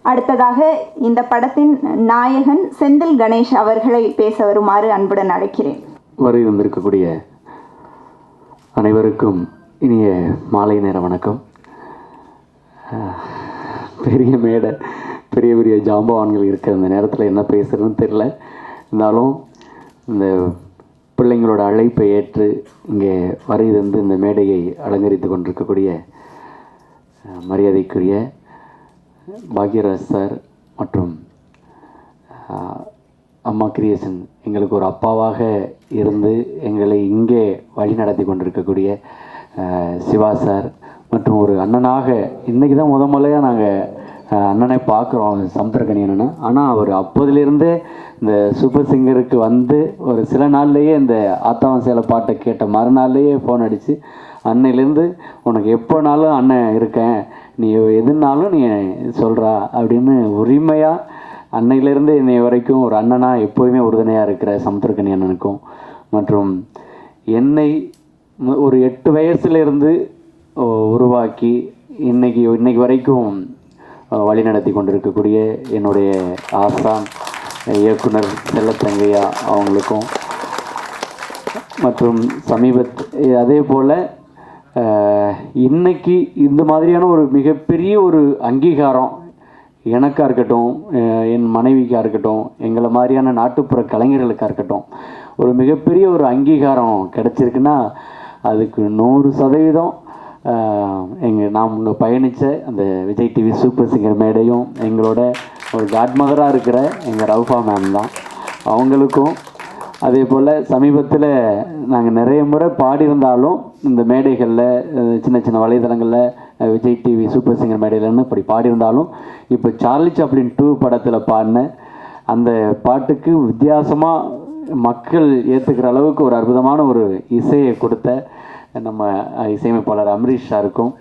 அடுத்ததாக இந்த படத்தின் நாயகன் செந்தில் கணேஷ் அவர்களை பேச வருமாறு அன்புடன் அழைக்கிறேன். வருகை வந்திருக்கக்கூடிய அனைவருக்கும் இனிய மாலை நேர வணக்கம். பெரிய மேடை, பெரிய பெரிய ஜாம்பவான்கள் இருக்கிற அந்த நேரத்தில் என்ன பேசுகிறதுன்னு தெரில. இருந்தாலும் இந்த பிள்ளைங்களோட அழைப்பை ஏற்று இங்கே வருகை தந்து இந்த மேடையை அலங்கரித்து கொண்டிருக்கக்கூடிய மரியாதைக்குரிய பாக்யராஜ் சார் மற்றும் அம்மா கிரியேஷன் எங்களுக்கு ஒரு அப்பாவாக இருந்து எங்களை இங்கே வழி நடத்தி கொண்டிருக்கக்கூடிய சிவா சார் மற்றும் ஒரு அண்ணனாக இன்றைக்கி தான் முதல்லையாக நாங்கள் அண்ணனை பார்க்குறோம் சமுத்திரக்கனி அண்ணனை. ஆனால் அவர் அப்போதிலிருந்தே இந்த சூப்பர் சிங்கருக்கு வந்து ஒரு சில நாள்லேயே இந்த ஆத்தாவன் சேலை பாட்டை கேட்ட மறுநாள்லேயே ஃபோன் அடித்து அன்னையிலேருந்து உனக்கு எப்போனாலும் அண்ணன் இருக்கேன், நீ எதுனாலும் நீ சொல்கிறா அப்படின்னு உரிமையாக அன்னையிலேருந்து இன்னை வரைக்கும் ஒரு அண்ணனாக எப்போதுமே உறுதுணையாக இருக்கிற சமுத்திரக்கனி அண்ணனுக்கும் மற்றும் என்னை ஒரு 8 வயசுலேருந்து உருவாக்கி இன்னைக்கு வரைக்கும் வழி நடத்தி கொண்டிருக்கக்கூடிய என்னுடைய ஆசான் இயக்குனர் செல்லத்தங்கையா அவங்களுக்கும் மற்றும் அதே போல் இன்னைக்கு இந்த மாதிரியான ஒரு மிகப்பெரிய ஒரு அங்கீகாரம் எனக்காக இருக்கட்டும், என் மனைவிக்காக இருக்கட்டும், எங்களை மாதிரியான நாட்டுப்புற கலைஞர்களுக்காக இருக்கட்டும், ஒரு மிகப்பெரிய ஒரு அங்கீகாரம் கிடச்சிருக்குன்னா அதுக்கு 100% நாம் இங்கே பயணித்த அந்த விஜய் டிவி சூப்பர் சிங்கர் மேடையும் எங்களோட ஒரு காட்மதராக இருக்கிற எங்கள் ரவுஃபா மேம் தான். அவங்களுக்கும் அதே போல் சமீபத்தில் நாங்கள் நிறைய முறை பாடியிருந்தாலும் இந்த மேடைகளில் சின்ன சின்ன வலைதளங்களில் விஜய் டிவி சூப்பர் சிங்கர் மேடையிலன்னு இப்படி பாடியிருந்தாலும் இப்போ சார்லி சாப்ளின் 2 படத்தில் பாடின அந்த பாட்டுக்கு வித்தியாசமாக மக்கள் ஏற்றுக்கிற அளவுக்கு ஒரு அற்புதமான ஒரு இசையை கொடுத்த நம்ம இசையமைப்பாளர் அமரீஷ் சாருக்கும்,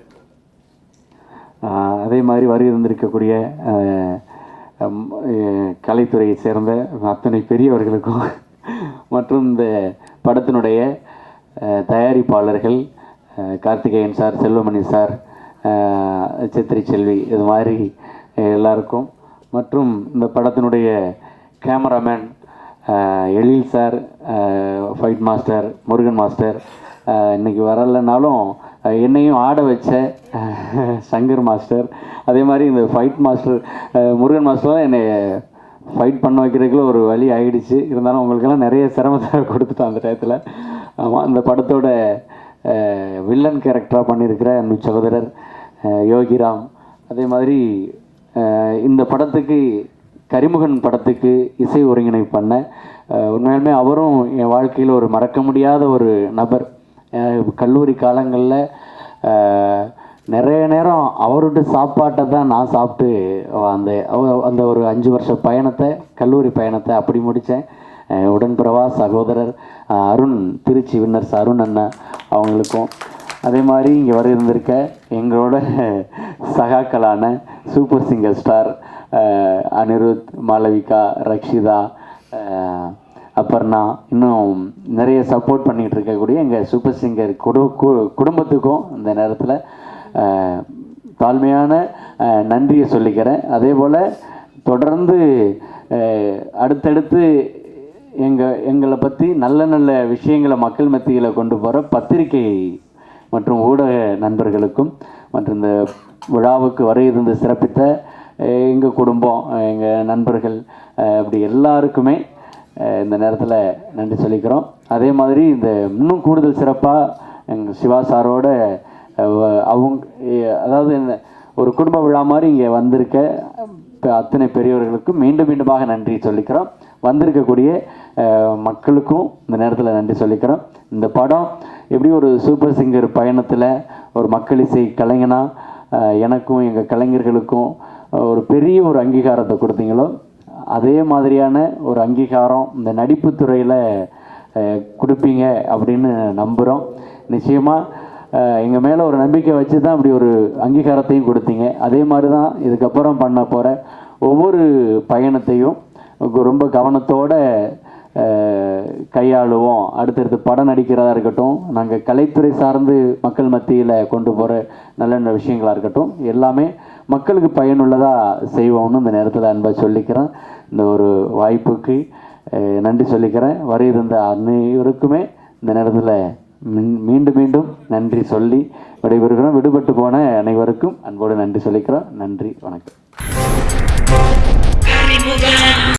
அதே மாதிரி வருகை இருந்திருக்கக்கூடிய கலைத்துறையை சேர்ந்த அத்தனை பெரியவர்களுக்கும் மற்றும் இந்த படத்தினுடைய தயாரிப்பாளர்கள் கார்த்திகேயன் சார், செல்வமணி சார், சித்திரை செல்வி, இது மாதிரி எல்லாருக்கும் மற்றும் இந்த படத்தினுடைய cameraman Ezhil sir, fight master Murugan master, இன்றைக்கி வரலைனாலும் என்னையும் ஆட வச்ச சங்கர் மாஸ்டர், அதே மாதிரி இந்த ஃபைட் மாஸ்டர் முருகன் மாஸ்டர்லாம் என்னை ஃபைட் பண்ண வைக்கிறதுக்குள்ள ஒரு வழி ஆகிடுச்சு. இருந்தாலும் உங்களுக்கெல்லாம் நிறைய சிரமத்தை கொடுத்துட்டோம் அந்த டயத்தில். ஆமாம், இந்த படத்தோட வில்லன் கேரக்டராக பண்ணியிருக்கிற என் சகோதரர் யோகிராம், அதே மாதிரி இந்த படத்துக்கு கரிமுகன் படத்துக்கு இசை ஒருங்கிணைப்பு பண்ண உண்மையாலுமே அவரும் என் வாழ்க்கையில் ஒரு மறக்க முடியாத ஒரு நபர். கல்லூரி காலங்களில் நிறைய நேரம் அவருடைய சாப்பாட்டை தான் நான் சாப்பிட்டு அந்த ஒரு 5 வருஷ பயணத்தை, கல்லூரி பயணத்தை அப்படி முடித்தேன். உடன்பிறவா சகோதரர் அருண், திருச்சி வின்னர்ஸ் அருண் அண்ணன் அவங்களுக்கும், அதே மாதிரி இங்கே வர இருந்திருக்க எங்களோட சகாக்களான super singer star Anirudh, Malavika, Rakshitha, Aparna, இன்னும் நிறைய சப்போர்ட் பண்ணிகிட்டு இருக்கக்கூடிய எங்கள் சூப்பர் சிங்கர் குடும்பத்துக்கும் இந்த நேரத்தில் தாழ்மையான நன்றியை சொல்லிக்கிறேன். அதே போல் தொடர்ந்து அடுத்தடுத்து எங்களை பற்றி நல்ல நல்ல விஷயங்களை மக்கள் மத்தியில் கொண்டு போகிற பத்திரிகை மற்றும் ஊடக நண்பர்களுக்கும் மற்றும் இந்த விழாவுக்கு வர இருந்து சிறப்பித்த எங்கள் குடும்பம், எங்கள் நண்பர்கள், அப்படி எல்லாருக்குமே இந்த நேரத்தில் நன்றி சொல்லிக்கிறோம். அதே மாதிரி இந்த இன்னும் கூடுதல் சிறப்பாக எங்கள் சிவா சாரோட அதாவது ஒரு குடும்ப விழா மாதிரி இங்கே வந்திருக்க அத்தனை பெரியவர்களுக்கும் மீண்டும் மீண்டுமாக நன்றி சொல்லிக்கிறோம். வந்திருக்கக்கூடிய மக்களுக்கும் இந்த நேரத்தில் நன்றி சொல்லிக்கிறோம். இந்த படம் எப்படி ஒரு சூப்பர் சிங்கர் பயணத்தில் ஒரு மக்கள் இசை கலைஞனாக எனக்கும் எங்கள் கலைஞர்களுக்கும் ஒரு பெரிய ஒரு அங்கீகாரத்தை கொடுத்தீங்களோ அதே மாதிரியான ஒரு அங்கீகாரம் இந்த நடிப்பு துறையில் கொடுப்பீங்க அப்படின்னு நம்புகிறோம். நிச்சயமாக எங்கள் மேலே ஒரு நம்பிக்கை வச்சு தான் அப்படி ஒரு அங்கீகாரத்தையும் கொடுத்தீங்க. அதே மாதிரி தான் இதுக்கப்புறம் பண்ண போகிற ஒவ்வொரு பயணத்தையும் ரொம்ப கவனத்தோடு கையாளுவோம். அடுத்தடுத்து படம் நடிக்கிறதா இருக்கட்டும், நாங்கள் கலைத்துறை சார்ந்து மக்கள் மத்தியில் கொண்டு போகிற நல்ல நல்ல விஷயங்களாக இருக்கட்டும், எல்லாமே மக்களுக்கு பயனுள்ளதாக செய்வோம்னு இந்த நேரத்தில் அன்பாக சொல்லிக்கிறேன். இந்த ஒரு வாய்ப்புக்கு நன்றி சொல்லிக்கிறேன். வர இருந்த அனைவருக்குமே இந்த நேரத்தில் மீண்டும் மீண்டும் நன்றி சொல்லி விடைபெறுகிறோம். விடுபட்டு போன அனைவருக்கும் அன்போடு நன்றி சொல்லிக்கிறோம். நன்றி, வணக்கம்.